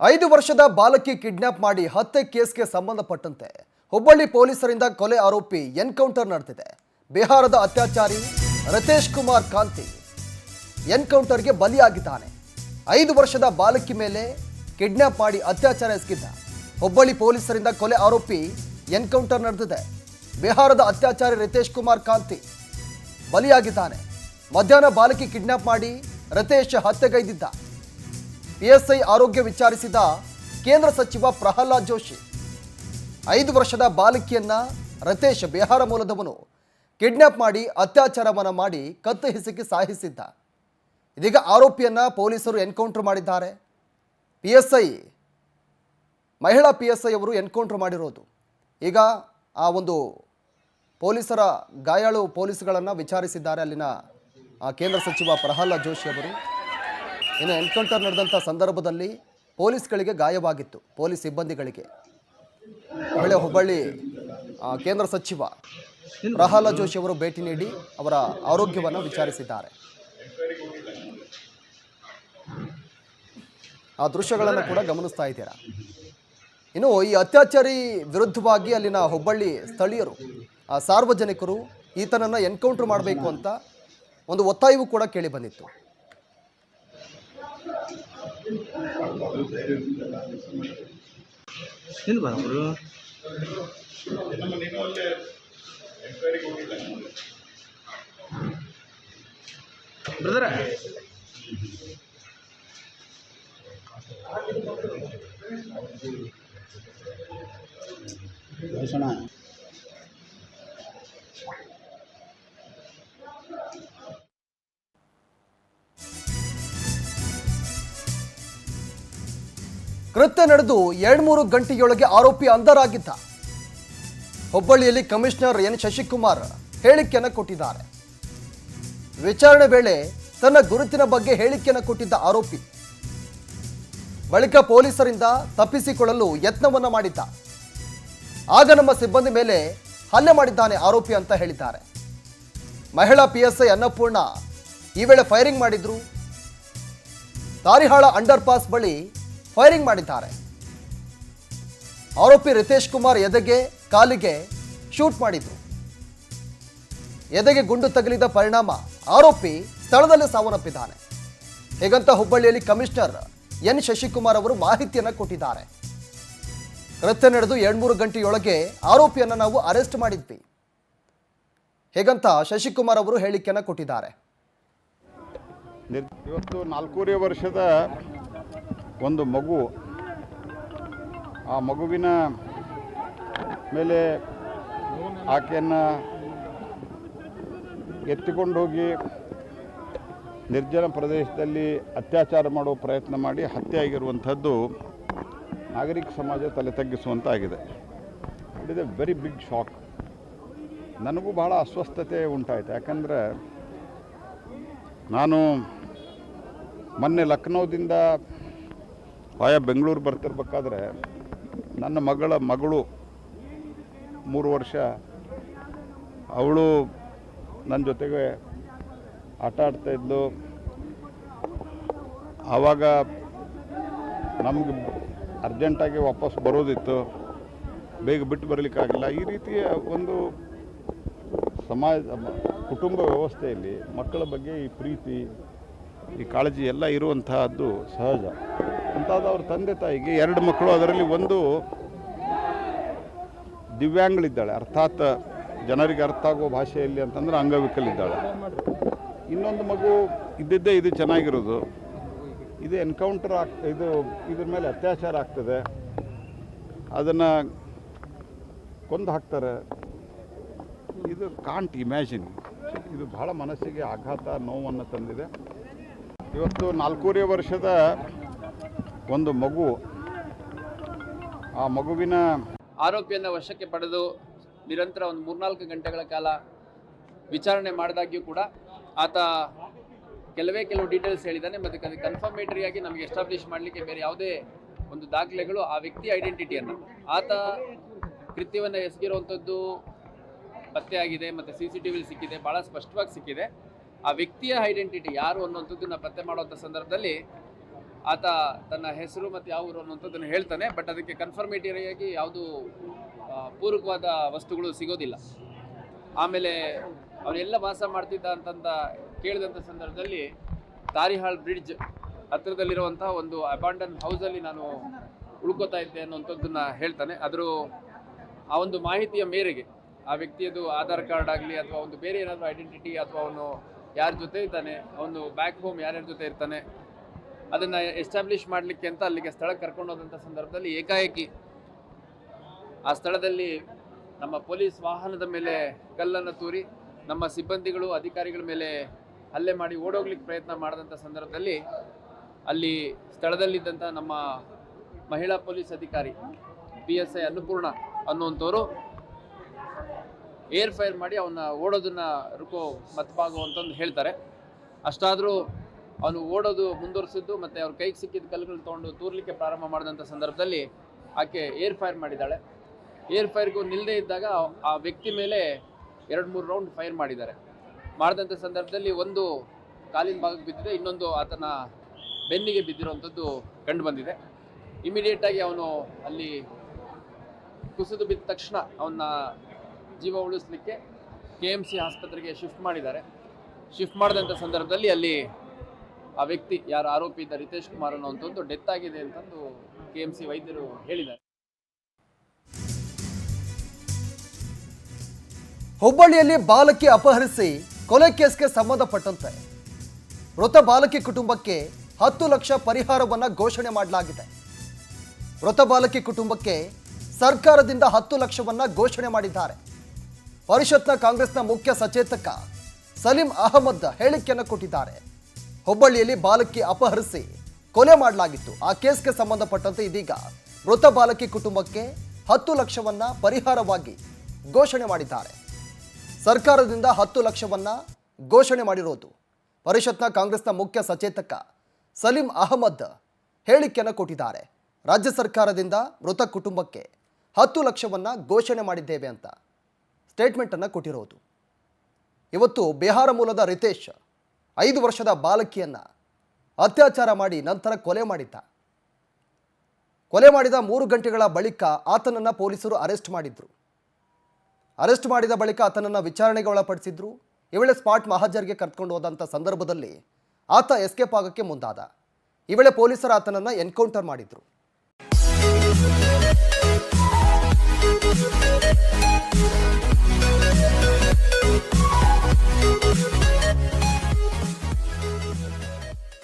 5 ವರ್ಷದ ಬಾಲಕಿ ಕಿಡ್ನಾಪ್ ಮಾಡಿ ಹತ್ಯೆ ಕೇಸ್ಗೆ ಸಂಬಂಧಪಟ್ಟಂತೆ ಹುಬ್ಬಳ್ಳಿ ಪೊಲೀಸರಿಂದ ಕೊಲೆ ಆರೋಪಿ ಎನ್ಕೌಂಟರ್ ನಡೆದಿದೆ. ಬಿಹಾರದ ಅತ್ಯಾಚಾರಿ ರಿತೇಶ್ ಕುಮಾರ್ ಕಾಂತಿ ಎನ್ಕೌಂಟರ್ಗೆ ಬಲಿಯಾಗಿದ್ದಾನೆ. 5 ವರ್ಷದ ಬಾಲಕಿ ಮೇಲೆ ಕಿಡ್ನಾಪ್ ಮಾಡಿ ಅತ್ಯಾಚಾರ ಎಸಗಿದ್ದ ಹುಬ್ಬಳ್ಳಿ ಪೊಲೀಸರಿಂದ ಕೊಲೆ ಆರೋಪಿ ಎನ್ಕೌಂಟರ್ ನಡೆದಿದೆ. ಬಿಹಾರದ ಅತ್ಯಾಚಾರಿ ರಿತೇಶ್ ಕುಮಾರ್ ಕಾಂತಿ ಬಲಿಯಾಗಿದ್ದಾನೆ. ಮಧ್ಯಾಹ್ನ ಬಾಲಕಿ ಕಿಡ್ನಾಪ್ ಮಾಡಿ ರಿತೇಶ್ ಹತ್ಯೆಗೈದಿದ್ದ. PSI ಆರೋಗ್ಯ ವಿಚಾರಿಸಿದ ಕೇಂದ್ರ ಸಚಿವ ಪ್ರಹ್ಲಾದ್ ಜೋಶಿ 5 ವರ್ಷದ ಬಾಲಕಿಯನ್ನ ರಿತೇಶ್ ಬಿಹಾರ ಮೂಲದವನು ಕಿಡ್ನಾಪ್ ಮಾಡಿ ಅತ್ಯಾಚಾರವನ್ನ ಮಾಡಿ ಕತ್ತು ಹಿಸುಕಿ ಸಾಯಿಸಿದ್ದ. ಇದೀಗ ಆರೋಪಿಯನ್ನ ಪೊಲೀಸರು ಎನ್ಕೌಂಟರ್ ಮಾಡಿದ್ದಾರೆ. PSI ಮಹಿಳಾ PSI ಅವರು ಎನ್ಕೌಂಟರ್ ಮಾಡಿರೋದು. ಈಗ ಆ ಒಂದು ಪೊಲೀಸರ ಗಾಯಾಳು ಪೊಲೀಸ್ಗಳನ್ನು ವಿಚಾರಿಸಿದ್ದಾರೆ ಅಲ್ಲಿನ ಕೇಂದ್ರ ಸಚಿವ ಪ್ರಹ್ಲಾದ್ ಜೋಶಿ ಅವರು. ಇನ್ನು ಎನ್ಕೌಂಟರ್ ನಡೆದಂಥ ಸಂದರ್ಭದಲ್ಲಿ ಪೊಲೀಸ್ಗಳಿಗೆ ಗಾಯವಾಗಿತ್ತು, ಪೊಲೀಸ್ ಸಿಬ್ಬಂದಿಗಳಿಗೆ. ಹುಬ್ಬಳ್ಳಿ ಕೇಂದ್ರ ಸಚಿವ ಪ್ರಹ್ಲಾದ್ ಜೋಶಿ ಅವರು ಭೇಟಿ ನೀಡಿ ಅವರ ಆರೋಗ್ಯವನ್ನು ವಿಚಾರಿಸಿದ್ದಾರೆ. ಆ ದೃಶ್ಯಗಳನ್ನು ಕೂಡ ಗಮನಿಸ್ತಾ ಇದ್ದೀರಾ. ಇನ್ನು ಈ ಅತ್ಯಾಚಾರಿ ವಿರುದ್ಧವಾಗಿ ಅಲ್ಲಿನ ಹುಬ್ಬಳ್ಳಿ ಸ್ಥಳೀಯರು ಸಾರ್ವಜನಿಕರು ಈತನನ್ನು ಎನ್ಕೌಂಟರ್ ಮಾಡಬೇಕು ಅಂತ ಒಂದು ಒತ್ತಾಯವೂ ಕೂಡ ಕೇಳಿ ಬಂದಿತ್ತು. ಕೃತ್ಯ ನಡೆದು 2-3 ಗಂಟೆಯೊಳಗೆ ಆರೋಪಿ ಅಂಧರಾಗಿದ್ದ. ಹುಬ್ಬಳ್ಳಿಯಲ್ಲಿ ಕಮಿಷನರ್ ಎನ್ ಶಶಿಕುಮಾರ್ ಹೇಳಿಕೆಯನ್ನು ಕೊಟ್ಟಿದ್ದಾರೆ. ವಿಚಾರಣೆ ವೇಳೆ ತನ್ನ ಗುರುತಿನ ಬಗ್ಗೆ ಹೇಳಿಕೆಯನ್ನು ಕೊಟ್ಟಿದ್ದ ಆರೋಪಿ ಬಳಿಕ ಪೊಲೀಸರಿಂದ ತಪ್ಪಿಸಿಕೊಳ್ಳಲು ಯತ್ನವನ್ನ ಮಾಡಿದ್ದ. ಆಗ ನಮ್ಮ ಸಿಬ್ಬಂದಿ ಮೇಲೆ ಹಲ್ಲೆ ಮಾಡಿದ್ದಾನೆ ಆರೋಪಿ ಅಂತ ಹೇಳಿದ್ದಾರೆ. ಮಹಿಳಾ PSI ಅನ್ನಪೂರ್ಣ ಈ ವೇಳೆ ಫೈರಿಂಗ್ ಮಾಡಿದ್ರು. ತಾರಿಹಾಳ ಅಂಡರ್ ಪಾಸ್ ಬಳಿ ಫೈರಿಂಗ್ ಮಾಡಿದ್ದಾರೆ. ಆರೋಪಿ ರಿತೇಶ್ ಕುಮಾರ್ ಎದೆಗೆ ಕಾಲಿಗೆ ಶೂಟ್ ಮಾಡಿದ್ರು. ಎದೆಗೆ ಗುಂಡು ತಗುಲಿದ ಪರಿಣಾಮ ಆರೋಪಿ ಸ್ಥಳದಲ್ಲೇ ಸಾವನ್ನಪ್ಪಿದ್ದಾನೆ. ಹೀಗಂತ ಹುಬ್ಬಳ್ಳಿಯಲ್ಲಿ ಕಮಿಷನರ್ ಎನ್ ಶಶಿಕುಮಾರ್ ಅವರು ಮಾಹಿತಿಯನ್ನು ಕೊಟ್ಟಿದ್ದಾರೆ. ಕೃತ್ಯ ನಡೆದು 2-3 ಗಂಟೆಯೊಳಗೆ ಆರೋಪಿಯನ್ನು ನಾವು ಅರೆಸ್ಟ್ ಮಾಡಿದ್ವಿ. ಹೇಗಂತ ಶಶಿಕುಮಾರ್ ಅವರು ಹೇಳಿಕೆಯನ್ನು ಕೊಟ್ಟಿದ್ದಾರೆ. ಇವತ್ತು 4.5 ವರ್ಷದ ಒಂದು ಮಗು, ಆ ಮಗುವಿನ ಮೇಲೆ ಆಕೆಯನ್ನು ಎತ್ತಿಕೊಂಡು ಹೋಗಿ ನಿರ್ಜನ ಪ್ರದೇಶದಲ್ಲಿ ಅತ್ಯಾಚಾರ ಮಾಡುವ ಪ್ರಯತ್ನ ಮಾಡಿ ಹತ್ಯೆ ಆಗಿರುವಂಥದ್ದು ನಾಗರಿಕ ಸಮಾಜ ತಲೆ ತಗ್ಗಿಸುವಂತಾಗಿದೆ. It is a very big shock. ನನಗೂ ಬಹಳ ಅಸ್ವಸ್ಥತೆ ಉಂಟಾಯಿತು. ಯಾಕಂದರೆ ನಾನು ಮೊನ್ನೆ ಲಕ್ನೋದಿಂದ ಆಯಾ ಬೆಂಗಳೂರು ಬರ್ತಿರ್ಬೇಕಾದ್ರೆ ನನ್ನ ಮಗಳು 3 ವರ್ಷ, ಅವಳು ನನ್ನ ಜೊತೆಗೆ ಆಟ ಆಡ್ತಾಯಿದ್ಲು. ಆವಾಗ ನಮಗೆ ಅರ್ಜೆಂಟಾಗಿ ವಾಪಸ್ ಬರೋದಿತ್ತು, ಬೇಗ ಬಿಟ್ಟು ಬರಲಿಕ್ಕಾಗಿಲ್ಲ. ಈ ರೀತಿಯ ಒಂದು ಕುಟುಂಬ ವ್ಯವಸ್ಥೆಯಲ್ಲಿ ಮಕ್ಕಳ ಬಗ್ಗೆ ಈ ಪ್ರೀತಿ, ಈ ಕಾಳಜಿ ಎಲ್ಲ ಇರುವಂತಹದ್ದು ಸಹಜ. ಅಂತಾದ ಅವ್ರ ತಂದೆ ತಾಯಿಗೆ 2 ಮಕ್ಕಳು, ಅದರಲ್ಲಿ ಒಂದು ದಿವ್ಯಾಂಗಳಿದ್ದಾಳೆ, ಅರ್ಥಾತ್ ಜನರಿಗೆ ಅರ್ಥ ಆಗೋ ಭಾಷೆಯಲ್ಲಿ ಅಂತಂದ್ರೆ ಅಂಗವಿಕಲಿದ್ದಾಳೆ. ಇನ್ನೊಂದು ಮಗು ಇದ್ದಿದ್ದೇ ಇದು ಚೆನ್ನಾಗಿರೋದು. ಇದು ಎನ್ಕೌಂಟರ್ ಇದ್ರ ಮೇಲೆ ಅತ್ಯಾಚಾರ ಆಗ್ತದೆ, ಅದನ್ನು ಕೊಂದು ಹಾಕ್ತಾರೆ. ಇದು ಕಾಂಟ್ ಇಮ್ಯಾಜಿನ್. ಇದು ಬಹಳ ಮನಸ್ಸಿಗೆ ಆಘಾತ, ನೋವನ್ನು ತಂದಿದೆ. ಇವತ್ತು 4.5 ವರ್ಷದ ಒಂದು ಮಗು, ಆ ಮಗುವಿನ ಆರೋಪಿಯನ್ನು ವಶಕ್ಕೆ ಪಡೆದು ನಿರಂತರ ಒಂದು 3-4 ಗಂಟೆಗಳ ಕಾಲ ವಿಚಾರಣೆ ಮಾಡಿದಾಗ್ಯೂ ಕೂಡ ಆತ ಕೆಲವು ಡೀಟೇಲ್ಸ್ ಹೇಳಿದ್ದಾನೆ. ಮತ್ತು ಕನ್ಫರ್ಮೇಟರಿಯಾಗಿ ನಮಗೆ ಎಸ್ಟಾಬ್ಲಿಷ್ ಮಾಡಲಿಕ್ಕೆ ಬೇರೆ ಯಾವುದೇ ಒಂದು ದಾಖಲೆಗಳು, ಆ ವ್ಯಕ್ತಿ ಐಡೆಂಟಿಟಿಯನ್ನು, ಆತ ಕೃತ್ಯವನ್ನು ಎಸಗಿರುವಂಥದ್ದು ಪತ್ತೆ ಆಗಿದೆ ಮತ್ತು CCTV ಸಿಕ್ಕಿದೆ, ಭಾಳ ಸ್ಪಷ್ಟವಾಗಿ ಸಿಕ್ಕಿದೆ. ಆ ವ್ಯಕ್ತಿಯ ಐಡೆಂಟಿಟಿ ಯಾರು ಅನ್ನುವಂಥದ್ದನ್ನು ಪತ್ತೆ ಮಾಡುವಂಥ ಸಂದರ್ಭದಲ್ಲಿ ಆತ ತನ್ನ ಹೆಸರು ಮತ್ತು ಯಾವ ಊರು ಅನ್ನುವಂಥದ್ದನ್ನು ಹೇಳ್ತಾನೆ. ಬಟ್ ಅದಕ್ಕೆ ಕನ್ಫರ್ಮೇಟರಿಯಾಗಿ ಯಾವುದು ಪೂರಕವಾದ ವಸ್ತುಗಳು ಸಿಗೋದಿಲ್ಲ. ಆಮೇಲೆ ಅವನೆಲ್ಲ ವಾಸ ಮಾಡ್ತಿದ್ದ ಅಂತಂದ ಕೇಳಿದಂಥ ಸಂದರ್ಭದಲ್ಲಿ ತಾರಿಹಾಳ್ ಬ್ರಿಡ್ಜ್ ಹತ್ತಿರದಲ್ಲಿರುವಂತಹ ಒಂದು ಅಬಾಂಡನ್ ಹೌಸಲ್ಲಿ ನಾನು ಉಳ್ಕೋತಾ ಇದ್ದೆ ಅನ್ನುವಂಥದ್ದನ್ನ ಹೇಳ್ತಾನೆ. ಆ ಒಂದು ಮಾಹಿತಿಯ ಮೇರೆಗೆ ಆ ವ್ಯಕ್ತಿಯದು ಆಧಾರ್ ಕಾರ್ಡ್ ಆಗಲಿ ಅಥವಾ ಒಂದು ಬೇರೆ ಏನಾದರೂ ಐಡೆಂಟಿಟಿ ಅಥವಾ ಅವನು ಯಾರ ಜೊತೆ ಇದ್ದಾನೆ, ಅವನು ಬ್ಯಾಕ್ ಹೋಮ್ ಯಾರ್ಯಾರ ಜೊತೆ ಇರ್ತಾನೆ, ಅದನ್ನು ಎಸ್ಟಾಬ್ಲಿಷ್ ಮಾಡಲಿಕ್ಕೆ ಅಂತ ಅಲ್ಲಿಗೆ ಸ್ಥಳಕ್ಕೆ ಕರ್ಕೊಂಡು ಹೋದಂಥ ಸಂದರ್ಭದಲ್ಲಿ ಏಕಾಏಕಿ ಆ ಸ್ಥಳದಲ್ಲಿ ನಮ್ಮ ಪೊಲೀಸ್ ವಾಹನದ ಮೇಲೆ ಕಲ್ಲನ್ನು ತೂರಿ ನಮ್ಮ ಸಿಬ್ಬಂದಿಗಳು ಅಧಿಕಾರಿಗಳ ಮೇಲೆ ಹಲ್ಲೆ ಮಾಡಿ ಓಡೋಗ್ಲಿಕ್ಕೆ ಪ್ರಯತ್ನ ಮಾಡಿದಂಥ ಸಂದರ್ಭದಲ್ಲಿ ಅಲ್ಲಿ ಸ್ಥಳದಲ್ಲಿದ್ದಂಥ ನಮ್ಮ ಮಹಿಳಾ ಪೊಲೀಸ್ ಅಧಿಕಾರಿ PSI ಅನ್ನಪೂರ್ಣ ಅನ್ನುವಂಥವ್ರು ಏರ್ ಫೈರ್ ಮಾಡಿ ಅವನ್ನ ಓಡೋದನ್ನ ರುಕೋ ಮತ್ಬಾಗು ಅಂತಂದು ಹೇಳ್ತಾರೆ. ಅಷ್ಟಾದರೂ ಅವನು ಓಡೋದು ಮುಂದುವರಿಸಿದ್ದು ಮತ್ತು ಅವ್ರ ಕೈಗೆ ಸಿಕ್ಕಿದ ಕಲ್ಲುಗಳು ತೊಗೊಂಡು ತೂರ್ಲಿಕ್ಕೆ ಪ್ರಾರಂಭ ಮಾಡಿದಂಥ ಸಂದರ್ಭದಲ್ಲಿ ಆಕೆ ಏರ್ ಫೈರ್ ಮಾಡಿದ್ದಾಳೆ. ಏರ್ ಫೈರ್ಗೂ ನಿಲ್ಲದೇ ಇದ್ದಾಗ ಆ ವ್ಯಕ್ತಿ ಮೇಲೆ 2-3 ರೌಂಡ್ ಫೈರ್ ಮಾಡಿದಂಥ ಸಂದರ್ಭದಲ್ಲಿ ಒಂದು ಕಾಲಿನ ಭಾಗಕ್ಕೆ ಬಿದ್ದಿದೆ, ಇನ್ನೊಂದು ಆತನ ಬೆನ್ನಿಗೆ ಬಿದ್ದಿರುವಂಥದ್ದು ಕಂಡು ಬಂದಿದೆ. ಇಮಿಡಿಯೇಟಾಗಿ ಅವನು ಅಲ್ಲಿ ಕುಸಿದು ಬಿದ್ದ ತಕ್ಷಣ ಅವನ್ನ ಜೀವ ಉಳಿಸ್ಲಿಕ್ಕೆ KMC ಆಸ್ಪತ್ರೆಗೆ ಶಿಫ್ಟ್ ಮಾಡಿದ್ದಾರೆ. ಶಿಫ್ಟ್ ಮಾಡಿದಂಥ ಸಂದರ್ಭದಲ್ಲಿ ಅಲ್ಲಿ ಆ ವ್ಯಕ್ತಿ ಯಾರು ಆರೋಪಿ ಇದ್ದ ರಿತೇಶ್ ಕುಮಾರ್ ಅನ್ನುವಂಥದ್ದು ಡೆತ್ ಆಗಿದೆ ಅಂತಂದು KMC ವೈದ್ಯರು ಹೇಳಿದ್ದಾರೆ. ಹುಬ್ಬಳ್ಳಿಯಲ್ಲಿ ಬಾಲಕಿ ಅಪಹರಿಸಿ ಕೊಲೆ ಕೇಸ್ಗೆ ಸಂಬಂಧಪಟ್ಟಂತೆ ಮೃತ ಬಾಲಕಿ ಕುಟುಂಬಕ್ಕೆ 10 ಲಕ್ಷ ಪರಿಹಾರವನ್ನು ಘೋಷಣೆ ಮಾಡಲಾಗಿದೆ. ಮೃತ ಬಾಲಕಿ ಕುಟುಂಬಕ್ಕೆ ಸರ್ಕಾರದಿಂದ 10 ಲಕ್ಷವನ್ನು ಘೋಷಣೆ ಮಾಡಿದ್ದಾರೆ. ಪರಿಷತ್ನ ಕಾಂಗ್ರೆಸ್ನ ಮುಖ್ಯ ಸಚೇತಕ ಸಲೀಂ ಅಹಮದ್ ಹೇಳಿಕೆಯನ್ನು ಕೊಟ್ಟಿದ್ದಾರೆ. ಹುಬ್ಬಳ್ಳಿಯಲ್ಲಿ ಬಾಲಕಿ ಅಪಹರಿಸಿ ಕೊಲೆ ಮಾಡಲಾಗಿತ್ತು. ಆ ಕೇಸ್ಗೆ ಸಂಬಂಧಪಟ್ಟಂತೆ ಇದೀಗ ಮೃತ ಬಾಲಕಿ ಕುಟುಂಬಕ್ಕೆ 10 ಲಕ್ಷವನ್ನು ಪರಿಹಾರವಾಗಿ ಘೋಷಣೆ ಮಾಡಿದ್ದಾರೆ. ಸರ್ಕಾರದಿಂದ 10 ಲಕ್ಷವನ್ನು ಘೋಷಣೆ ಮಾಡಿರೋದು ಪರಿಷತ್ನ ಕಾಂಗ್ರೆಸ್ನ ಮುಖ್ಯ ಸಚೇತಕ ಸಲೀಂ ಅಹಮದ್ ಹೇಳಿಕೆಯನ್ನು ಕೊಟ್ಟಿದ್ದಾರೆ. ರಾಜ್ಯ ಸರ್ಕಾರದಿಂದ ಮೃತ ಕುಟುಂಬಕ್ಕೆ 10 ಲಕ್ಷವನ್ನು ಘೋಷಣೆ ಮಾಡಿದ್ದೇವೆ ಅಂತ ಸ್ಟೇಟ್ಮೆಂಟನ್ನು ಕೊಟ್ಟಿರೋದು. ಇವತ್ತು ಬಿಹಾರ ಮೂಲದ ರಿತೇಶ್ 5 ವರ್ಷದ ಬಾಲಕಿಯನ್ನು ಅತ್ಯಾಚಾರ ಮಾಡಿ ನಂತರ ಕೊಲೆ ಮಾಡಿದ್ದ. ಕೊಲೆ ಮಾಡಿದ 3 ಗಂಟೆಗಳ ಬಳಿಕ ಆತನನ್ನು ಪೊಲೀಸರು ಅರೆಸ್ಟ್ ಮಾಡಿದ್ರು. ಅರೆಸ್ಟ್ ಮಾಡಿದ ಬಳಿಕ ಆತನನ್ನು ವಿಚಾರಣೆಗೆ ಒಳಪಡಿಸಿದ್ರು. ಈ ವೇಳೆ ಸ್ಪಾಟ್ ಮಹಾಜರ್ಗೆ ಕರ್ಕೊಂಡು ಹೋದಂಥ ಸಂದರ್ಭದಲ್ಲಿ ಆತ ಎಸ್ಕೇಪ್ ಆಗೋಕ್ಕೆ ಮುಂದಾದ. ಈ ವೇಳೆ ಪೊಲೀಸರು ಆತನನ್ನು ಎನ್ಕೌಂಟರ್ ಮಾಡಿದ್ರು.